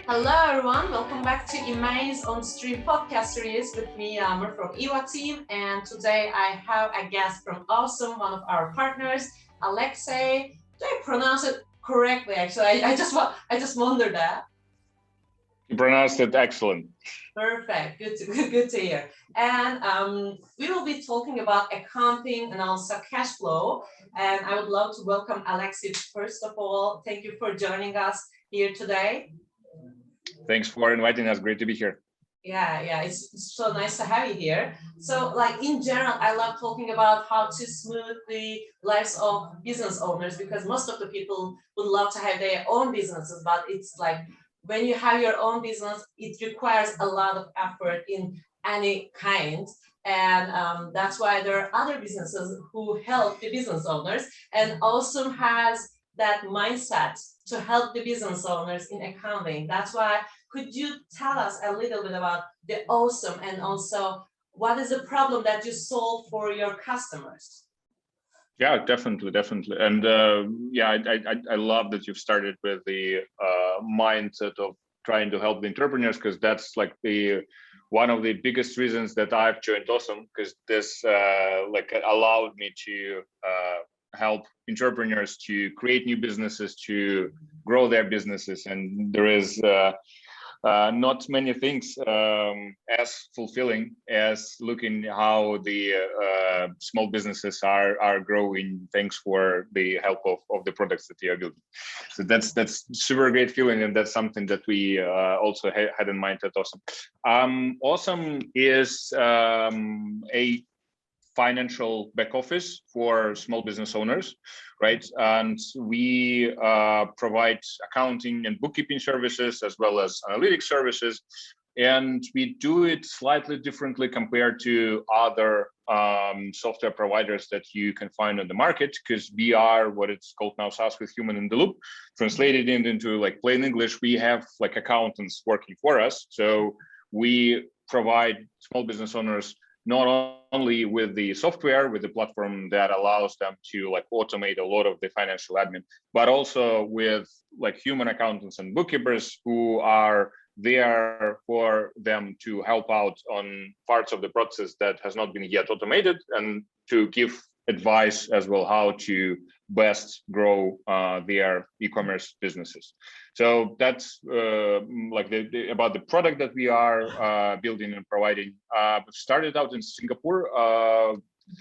Hello everyone, welcome back to Amaze On Stream podcast series with me, Yagmur from EWA team, and today I have a guest from Osome, one of our partners, Alexey. Do I pronounce it correctly? Actually, I just wondered that. You pronounced it excellent. Perfect, good to hear. And we will be talking about accounting and also cash flow. And I would love to welcome Alexey. First of all, thank you for joining us here today. Thanks for inviting us. Great to be here. Yeah, it's so nice to have you here. So, like in general, I love talking about how to smooth the lives of business owners because most of the people would love to have their own businesses, but it's like when you have your own business, it requires a lot of effort in any kind. And that's why there are other businesses who help the business owners and also has that mindset to help the business owners in accounting. That's why could you tell us a little bit about the Osome and also what is the problem that you solve for your customers? Yeah, definitely. And yeah, I love that you've started with the mindset of trying to help the entrepreneurs, because that's like one of the biggest reasons that I've joined Osome, because this like allowed me to help entrepreneurs to create new businesses, to grow their businesses. And there is not many things as fulfilling as looking how the small businesses are growing thanks for the help of the products that they are building. So that's super great feeling, and that's something that we also had in mind at Osome. Osome is a financial back office for small business owners, right? And we provide accounting and bookkeeping services as well as analytics services. And we do it slightly differently compared to other software providers that you can find on the market, because we are what it's called now SaaS with human in the loop. Translated into like plain English, we have like accountants working for us. So we provide small business owners not only with the software, with the platform that allows them to like automate a lot of the financial admin, but also with like human accountants and bookkeepers who are there for them to help out on parts of the process that has not been yet automated, and to give advice as well how to best grow their e-commerce businesses. So that's like about the product that we are building and providing. Started out in Singapore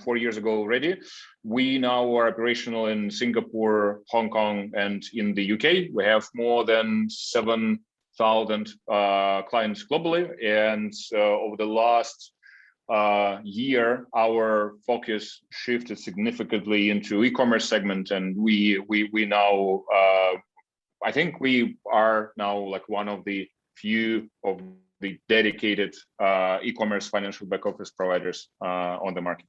4 years ago already. We now are operational in Singapore, Hong Kong, and in the UK. We have more than 7,000 clients globally, and over the last year, our focus shifted significantly into e-commerce segment, and we now I think we are now like one of the few of the dedicated e-commerce financial back office providers on the market.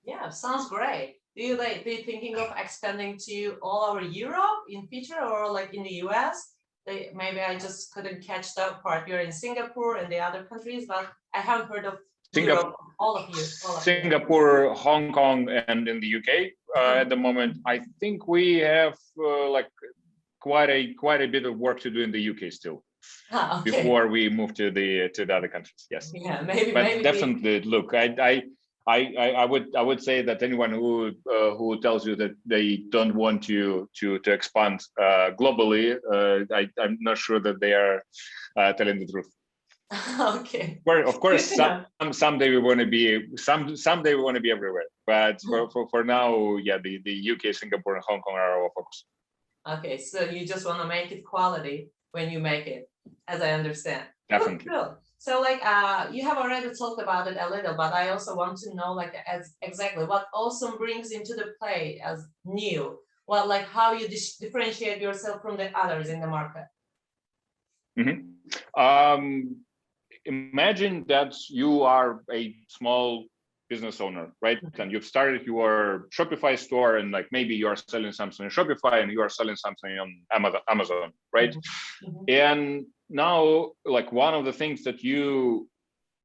Yeah, sounds great. Do you thinking of expanding to all over Europe in future, or like in the US? Maybe I just couldn't catch that part. You're in Singapore and the other countries, but I haven't heard of Europe, all of you. Singapore, Hong Kong, and in the UK at the moment. I think we have like quite a bit of work to do in the UK still. Okay. Before we move to the other countries. Yes. Yeah, maybe. But definitely, look, I would say that anyone who tells you that they don't want to expand globally, I'm not sure that they are telling the truth. Okay. Of course, someday we want to be someday we want to be everywhere. But for now, yeah, the UK, Singapore, and Hong Kong are our focus. Okay, so you just want to make it quality when you make it, as I understand. Definitely. Cool. So like you have already talked about it a little, but I also want to know like exactly what Osome brings into the play as new. Well, like how you differentiate yourself from the others in the market. Mm-hmm. Imagine that you are a small business owner, right? And you've started your Shopify store, and like maybe you are selling something on Shopify and you are selling something on Amazon, right? Mm-hmm. And now, like one of the things that you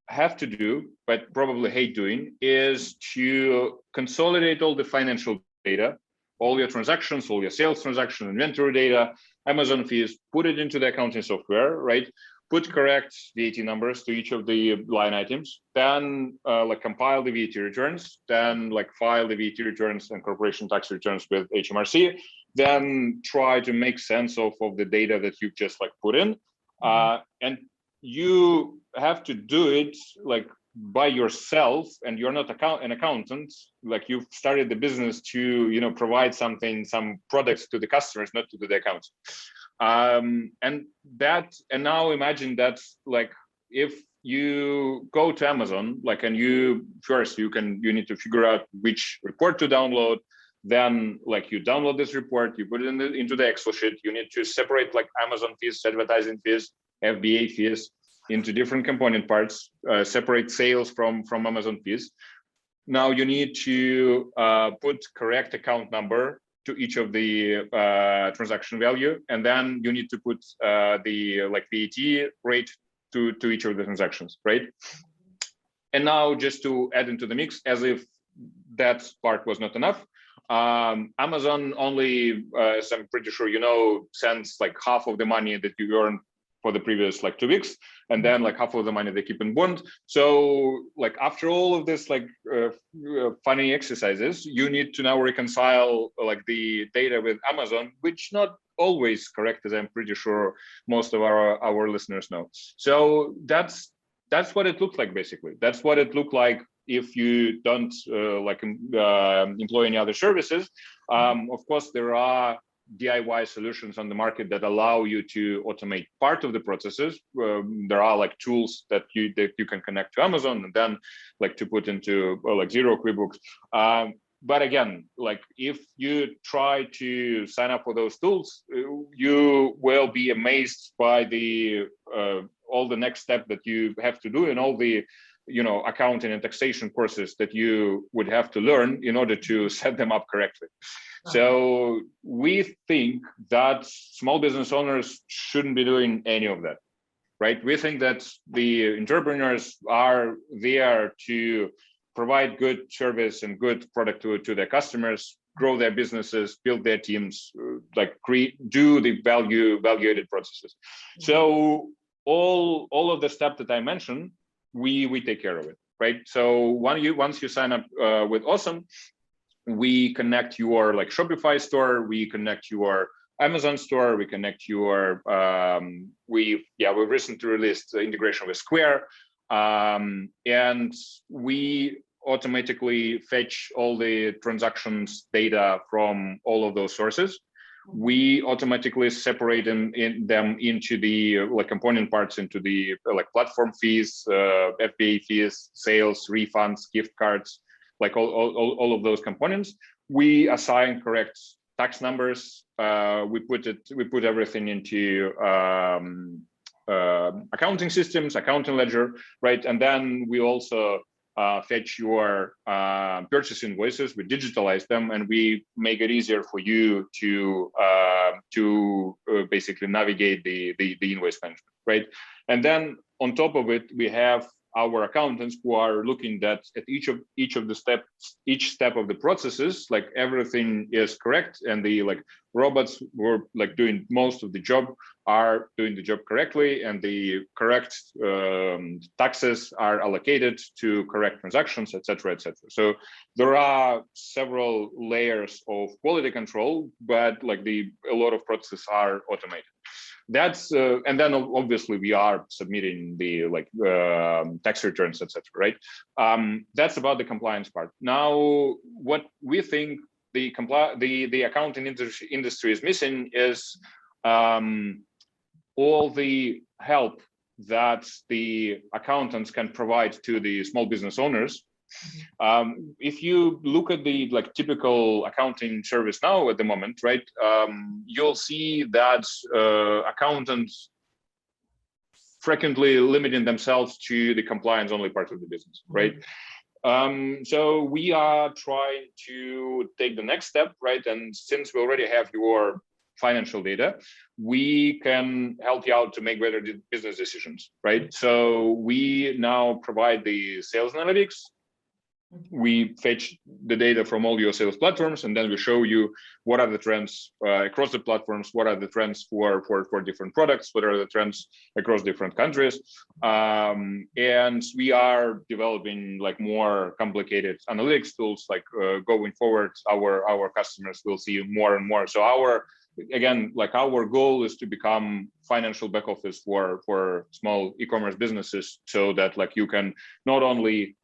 have to do, but probably hate doing, is to consolidate all the financial data all your transactions, all your sales transactions, inventory data, Amazon fees, put it into the accounting software, right? Put correct VAT numbers to each of the line items, then like compile the VAT returns, then like file the VAT returns and corporation tax returns with HMRC, then try to make sense of the data that you've just like put in. And you have to do it like by yourself, and you're not an accountant. Like you've started the business to, you know, provide something, some products to the customers, not to the accountants. And now imagine that, like, if you go to Amazon, like, and you need to figure out which report to download. Then, like, you download this report, you put it into the Excel sheet. You need to separate like Amazon fees, advertising fees, FBA fees into different component parts, separate sales from Amazon fees. Now you need to put correct account number to each of the transaction value, and then you need to put the like VAT rate to each of the transactions, right? And now, just to add into the mix, as if that part was not enough, Amazon only, as I'm pretty sure you know, sends like half of the money that you earned for the previous like 2 weeks, and then like half of the money they keep in bond. So like after all of this like funny exercises, you need to now reconcile like the data with Amazon, which not always correct, as I'm pretty sure most of our listeners know. So that's what it looked like, basically. That's what it looked like if you don't employ any other services. Of course, there are DIY solutions on the market that allow you to automate part of the processes. There are like tools that you can connect to Amazon and then like to put into like Xero, QuickBooks. But again, like if you try to sign up for those tools, you will be amazed by the all the next step that you have to do and all the accounting and taxation courses that you would have to learn in order to set them up correctly. So we think that small business owners shouldn't be doing any of that, right? We think that the entrepreneurs are there to provide good service and good product to their customers, grow their businesses, build their teams, like do the value-added processes. So all of the steps that I mentioned, we take care of it, right? So once you sign up with Osome, we connect your like Shopify store, we connect your Amazon store, we connect your we've recently released the integration with Square, and we automatically fetch all the transactions data from all of those sources. We automatically separate them into the like component parts, into the like platform fees, FBA fees, sales, refunds, gift cards, like all of those components. We assign correct tax numbers. We put everything into accounting systems, accounting ledger, right? And then we also fetch your purchase invoices. We digitalize them, and we make it easier for you to basically navigate the invoice management, right? And then on top of it, we have our accountants who are looking at each step of the processes, like everything is correct, and the like robots who are like doing most of the job are doing the job correctly, and the correct taxes are allocated to correct transactions, etc., etc. So there are several layers of quality control, but like a lot of processes are automated. That's and then obviously we are submitting the like tax returns, etc. Right? That's about the compliance part. Now, what we think the accounting industry is missing is all the help that the accountants can provide to the small business owners. If you look at the like typical accounting service now at the moment, right, you'll see that accountants frequently limiting themselves to the compliance only part of the business, right? So we are trying to take the next step, right? And since we already have your financial data, we can help you out to make better business decisions, right? So we now provide the sales analytics. we fetch the data from all your sales platforms, and then we show you what are the trends across the platforms, what are the trends for different products, what are the trends across different countries. And we are developing like more complicated analytics tools, like going forward, our customers will see more and more. So our goal is to become financial back office for small e-commerce businesses, so that like you can not only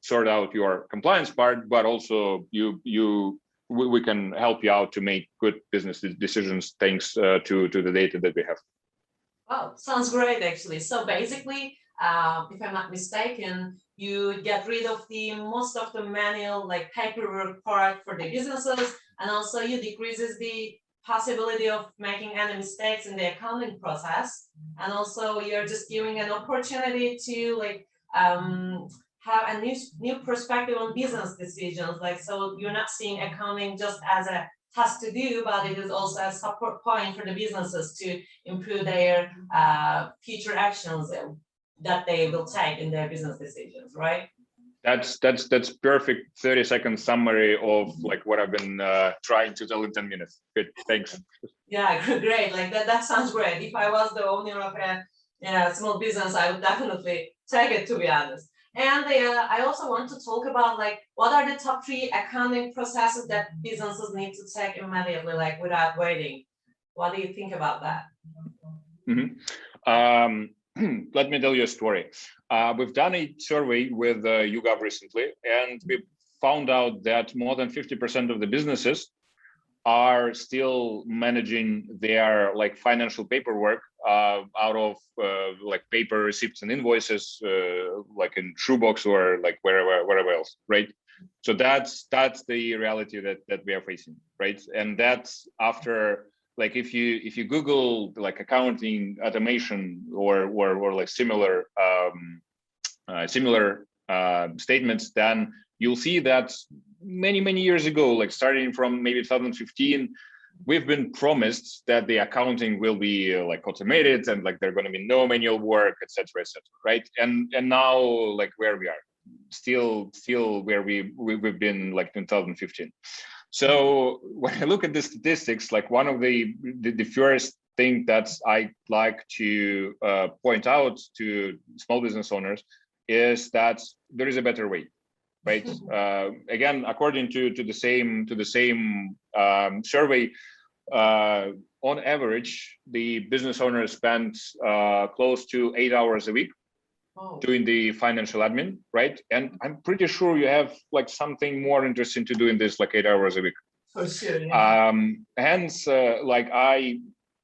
sort out your compliance part, but also we can help you out to make good business decisions thanks to the data that we have. Wow, sounds great actually. So basically, if I'm not mistaken, you get rid of the most of the manual like paperwork part for the businesses, and also you decreases the possibility of making any mistakes in the accounting process, and also you're just giving an opportunity to like have a new perspective on business decisions. Like, so you're not seeing accounting just as a task to do, but it is also a support point for the businesses to improve their future actions that they will take in their business decisions, right? That's perfect 30-second summary of like what I've been trying to tell in 10 minutes. Good, thanks. Yeah, great. Like that sounds great. If I was the owner of a small business, I would definitely take it, to be honest. And I also want to talk about like what are the top 3 accounting processes that businesses need to take immediately, like without waiting. What do you think about that? Let me tell you a story. We've done a survey with YouGov recently, and we found out that more than 50% of the businesses are still managing their like financial paperwork out of like paper receipts and invoices, like in shoebox or like wherever else, right? So that's the reality that we are facing, right? And that's after, like, if you Google like accounting automation or like similar statements, then you'll see that many years ago, like starting from maybe 2015, we've been promised that the accounting will be like automated and like there's going to be no manual work, etc., right? And now like where we are, still where we've been like in 2015. So when I look at the statistics, like one of the first thing that I like to point out to small business owners is that there is a better way, right? Again, according to the same survey, on average, the business owners spend close to 8 hours a week doing the financial admin, right? And I'm pretty sure you have like something more interesting to do in this, like 8 hours a week. For sure. Yeah. Hence, like I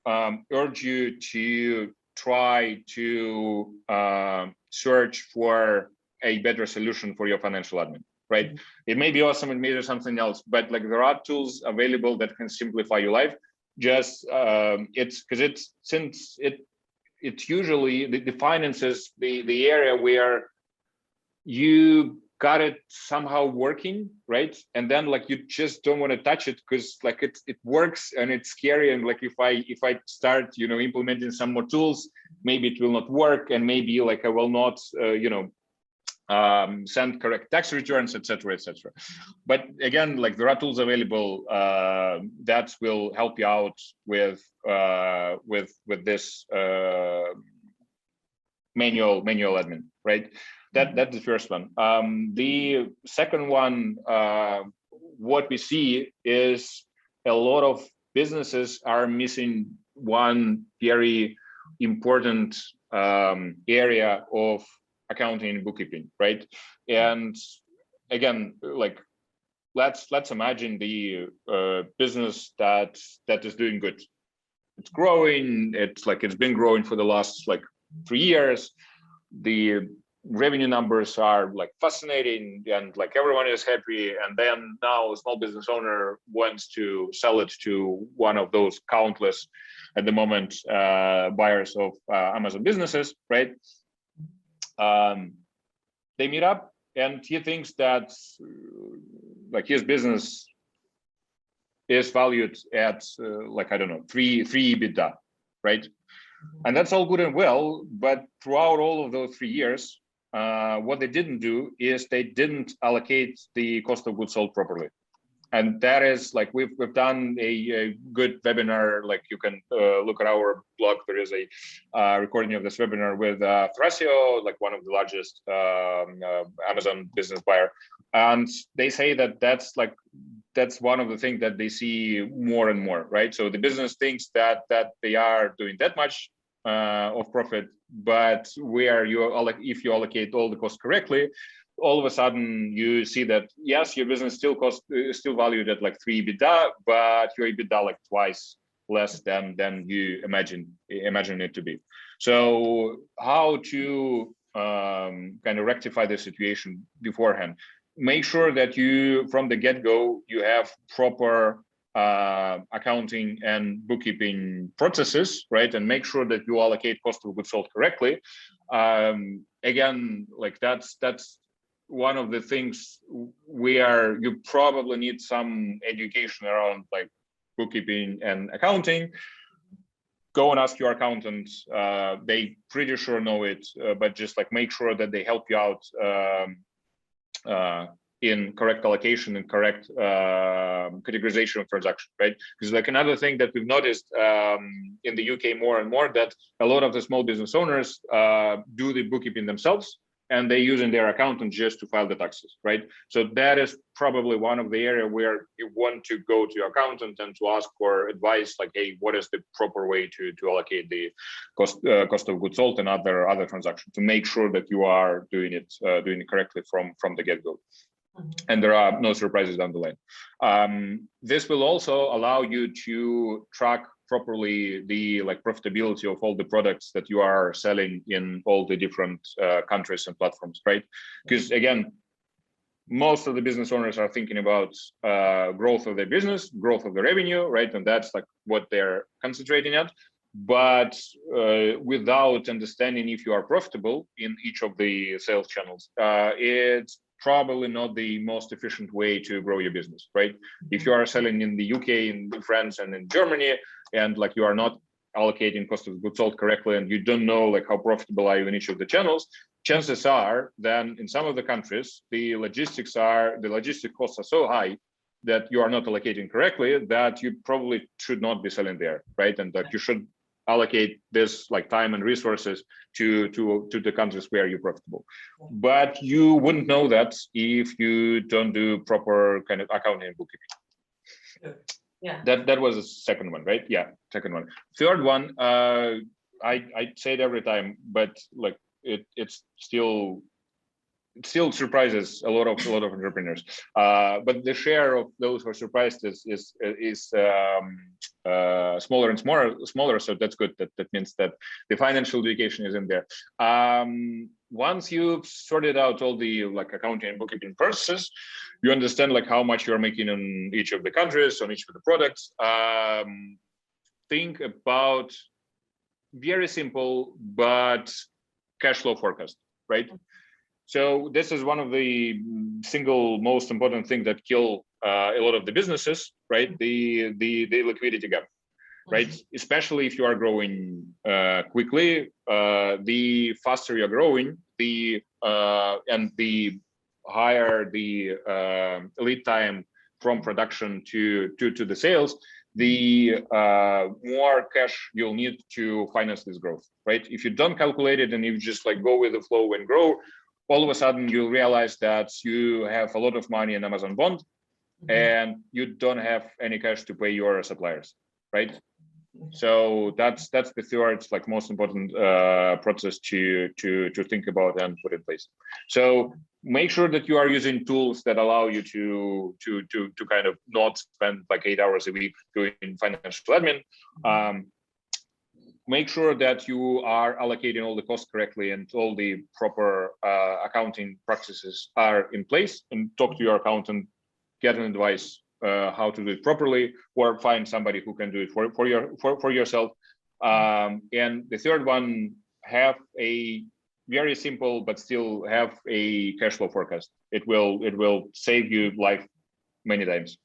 urge you to try to search for a better solution for your financial admin, right? It may be awesome, it may be something else, but like there are tools available that can simplify your life. Just it's usually the finances, the area where you got it somehow working, right? And then like you just don't want to touch it because like it works and it's scary, and like if I start implementing some more tools, maybe it will not work, and maybe like I will not send correct tax returns, etc. But again, like there are tools available that will help you out with this manual admin, right? That's the first one. The second one, what we see is a lot of businesses are missing one very important area of accounting and bookkeeping, right? And again, like let's imagine the business that is doing good. It's growing. It's been growing for the last like 3 years. The revenue numbers are like fascinating, and like everyone is happy. And then now a small business owner wants to sell it to one of those countless, at the moment, buyers of Amazon businesses, right? They meet up, and he thinks that like his business is valued at like, I don't know, 3 EBITDA, right? And that's all good and well, but throughout all of those 3 years, what they didn't do is they didn't allocate the cost of goods sold properly. And that is like we've done a good webinar. Like you can look at our blog. There is a recording of this webinar with Thrasio, like one of the largest Amazon business buyer, and they say that that's one of the things that they see more and more, right? So the business thinks that they are doing that much of profit, but if you allocate all the costs correctly, all of a sudden you see that yes, your business still valued at like 3 EBITDA, but your EBITDA like twice less than you imagine it to be. So how to kind of rectify the situation beforehand? Make sure that you from the get-go you have proper accounting and bookkeeping processes, right? And make sure that you allocate cost of goods sold correctly. Again, like that's one of the things where you probably need some education around like bookkeeping and accounting. Go and ask your accountant. They pretty sure know it, but just like make sure that they help you out in correct allocation and correct categorization of transaction, right? Because like another thing that we've noticed in the UK more and more, that a lot of the small business owners do the bookkeeping themselves, and they're using their accountant just to file the taxes, right? So that is probably one of the area where you want to go to your accountant and to ask for advice, like, hey, what is the proper way to allocate the cost of goods sold and other transactions, to make sure that you are doing it correctly from the get-go. And there are no surprises down the line. This will also allow you to track properly the profitability of all the products that you are selling in all the different countries and platforms, right? Because again, most of the business owners are thinking about growth of their business, growth of the revenue, right? And that's like what they're concentrating at. But without understanding if you are profitable in each of the sales channels, it's probably not the most efficient way to grow your business, right? If you are selling in the UK, in France, and in Germany, and like you are not allocating cost of goods sold correctly, and you don't know like how profitable are you in each of the channels, chances are then in some of the countries the logistic costs are so high that you are not allocating correctly, that you probably should not be selling there, right? And that you should allocate this like time and resources to the countries where you're profitable. But you wouldn't know that if you don't do proper kind of accounting and bookkeeping. Yeah. That was the second one, right? Yeah, second one. Third one, I say it every time, but like it's still surprises a lot of entrepreneurs. But the share of those who are surprised is smaller and smaller. So that's good. That means that the financial education is in there. Once you've sorted out all the like accounting and bookkeeping processes, you understand like how much you're making in each of the countries, on each of the products. Think about very simple but cash flow forecast, right? So this is one of the single most important things that kill a lot of the businesses, right? The liquidity gap, right? Especially if you are growing quickly, the faster you're growing, and the higher the lead time from production to the sales, the more cash you'll need to finance this growth, right? If you don't calculate it and you just like go with the flow and grow, all of a sudden you'll realize that you have a lot of money in Amazon bond and you don't have any cash to pay your suppliers, right? So that's the third like most important process to think about and put in place. So make sure that you are using tools that allow you to kind of not spend like 8 hours a week doing financial admin. Make sure that you are allocating all the costs correctly and all the proper accounting practices are in place, and talk to your accountant, get an advice how to do it properly, or find somebody who can do it for yourself. And the third one, have a very simple but still have a cash flow forecast. It will save you life many times.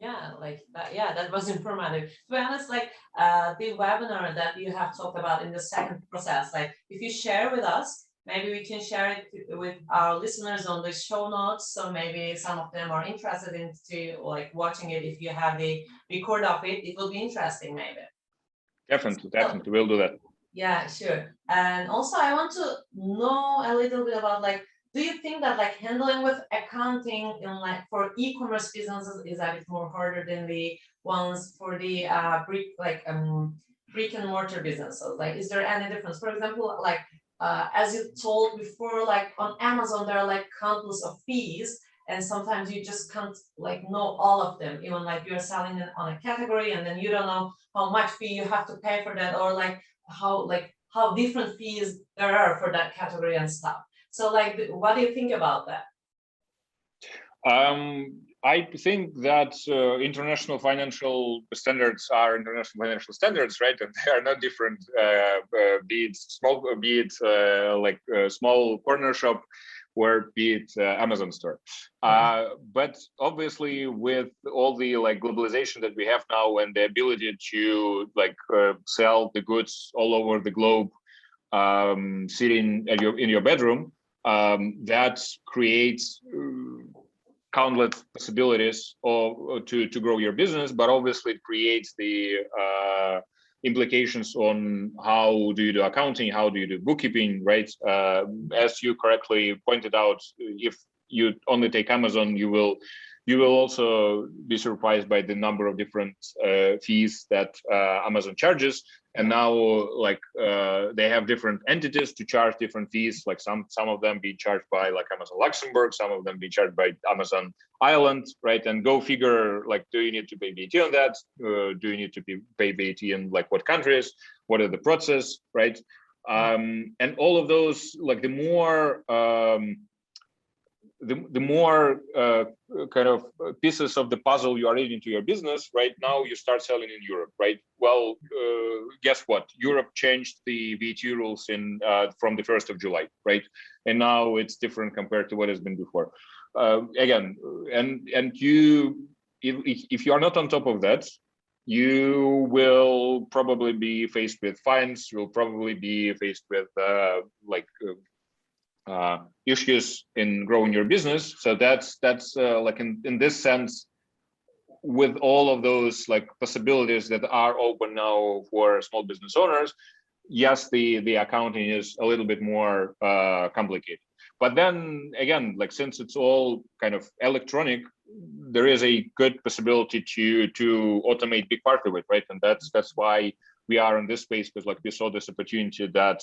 Yeah, like that. Yeah, that was informative. To be honest, like the webinar that you have talked about in the second process, like if you share with us, maybe we can share it with our listeners on the show notes. So maybe some of them are interested into like watching it. If you have the record of it, it will be interesting maybe. Definitely, we'll do that. Yeah, sure. And also I want to know a little bit about like, do you think that like handling with accounting in like for e-commerce businesses is a bit more harder than the ones for the brick and mortar businesses? Like, is there any difference? For example, like as you told before, like on Amazon there are like countless of fees, and sometimes you just can't like know all of them. Even like you're selling it on a category, and then you don't know how much fee you have to pay for that, or like how different fees there are for that category and stuff. So like, what do you think about that? I think that international financial standards are international financial standards, right? And they are not different, be it small corner shop, or be it Amazon store. But obviously, with all the like globalization that we have now and the ability to like sell the goods all over the globe, sitting at in your bedroom, that creates countless possibilities to grow your business, but obviously it creates the implications on how do you do accounting, how do you do bookkeeping, right? As you correctly pointed out, if you only take Amazon, you will also be surprised by the number of different fees that Amazon charges. And now, like they have different entities to charge different fees. Like some of them being charged by like Amazon Luxembourg, some of them being charged by Amazon Ireland, right? And go figure, like, do you need to pay VAT on that? Do you need to pay VAT in like what countries? What are the process, right? And all of those, like the more kind of pieces of the puzzle you are adding to your business, right? Now you start selling in Europe, right? Well, guess what? Europe changed the VAT rules from the 1st of July, right? And now it's different compared to what has been before. Again, and you, if you are not on top of that, you will probably be faced with fines. You'll probably be faced with issues in growing your business. So that's like in this sense, with all of those like possibilities that are open now for small business owners, yes, the accounting is a little bit more complicated. But then again, like since it's all kind of electronic, there is a good possibility to automate big part of it, right? And that's why we are in this space, because like we saw this opportunity that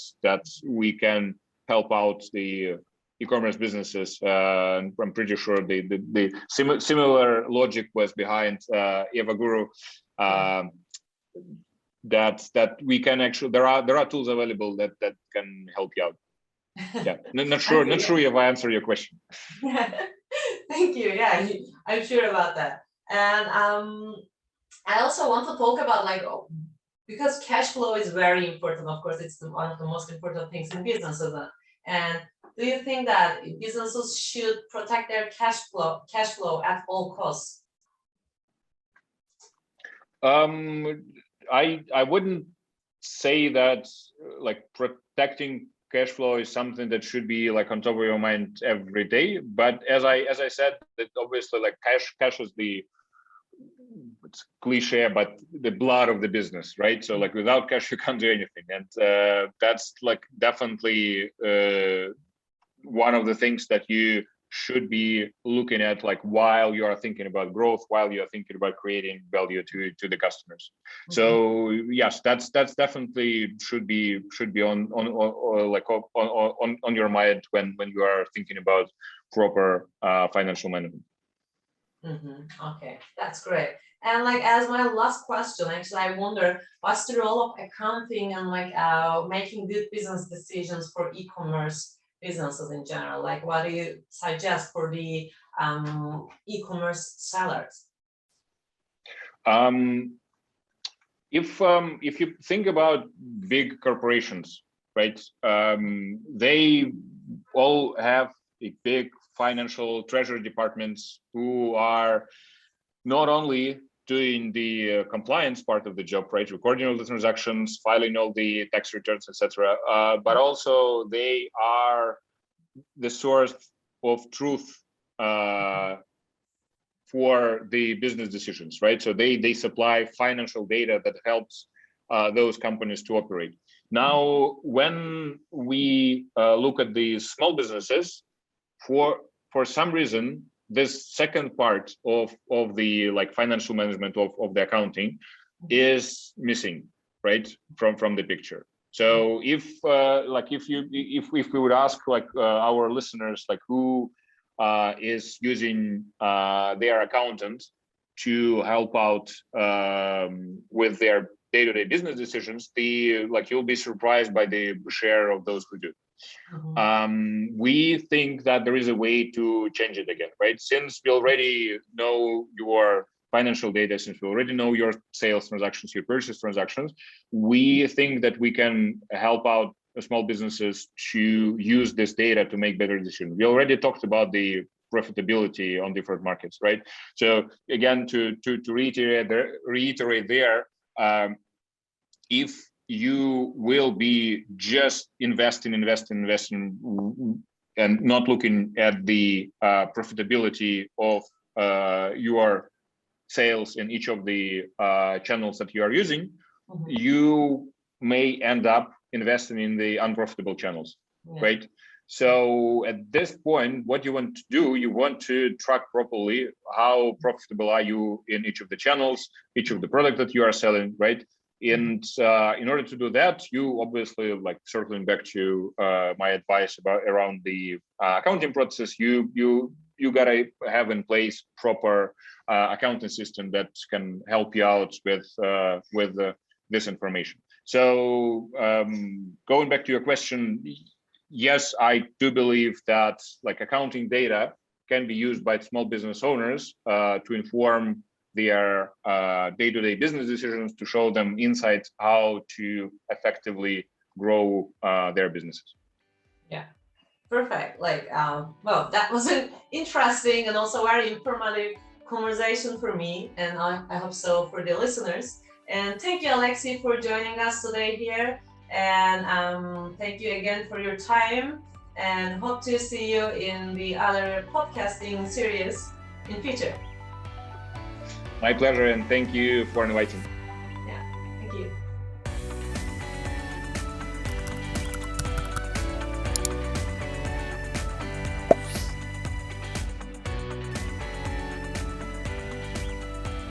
we can help out the e-commerce businesses. I'm pretty sure the similar logic was behind Yagmur. That we can actually, there are tools available that can help you out. Yeah, not sure if I answer your question. Thank you. Yeah, I'm sure about that. And I also want to talk about like, because cash flow is very important. Of course, it's one of the most important things in businesses. And do you think that businesses should protect their cash flow at all costs? I wouldn't say that like protecting cash flow is something that should be like on top of your mind every day. But as I said, that obviously like cash is it's cliche, but the blood of the business, right? So like without cash, you can't do anything. And that's like definitely one of the things that you should be looking at, like while you are thinking about growth, while you are thinking about creating value to the customers. Mm-hmm. So yes, that's definitely should be on your mind when you are thinking about proper financial management. Mm-hmm. Okay, that's great. And like as my last question, actually, I wonder what's the role of accounting and like making good business decisions for e-commerce businesses in general? Like, what do you suggest for the e-commerce sellers? If you think about big corporations, right? They all have a big financial treasury departments who are not only doing the compliance part of the job, right? Recording all the transactions, filing all the tax returns, etc. But also they are the source of truth for the business decisions, right? So they supply financial data that helps those companies to operate. Now, when we look at these small businesses, for some reason, this second part of the like financial management of the accounting is missing, right, from the picture. So if we would ask like our listeners, like who is using their accountant to help out with their day-to-day business decisions, you'll be surprised by the share of those who do. We think that there is a way to change it again, right? Since we already know your financial data, since we already know your sales transactions, your purchase transactions, we think that we can help out small businesses to use this data to make better decisions. We already talked about the profitability on different markets, right? So again, to reiterate there, if you will be just investing and not looking at the profitability of your sales in each of the channels that you are using, you may end up investing in the unprofitable channels, right? So at this point, what you want to do, you want to track properly how profitable are you in each of the channels, each of the product that you are selling, right? And in order to do that, you obviously, like circling back to my advice around the accounting process, you gotta have in place proper accounting system that can help you out with this information. So going back to your question, yes, I do believe that like accounting data can be used by small business owners to inform their day-to-day business decisions, to show them insights how to effectively grow their businesses. Yeah, perfect. Well, that was an interesting and also very informative conversation for me, and I hope so for the listeners. And thank you, Alexey, for joining us today here. And thank you again for your time, and hope to see you in the other podcasting series in future. My pleasure, and thank you for inviting me.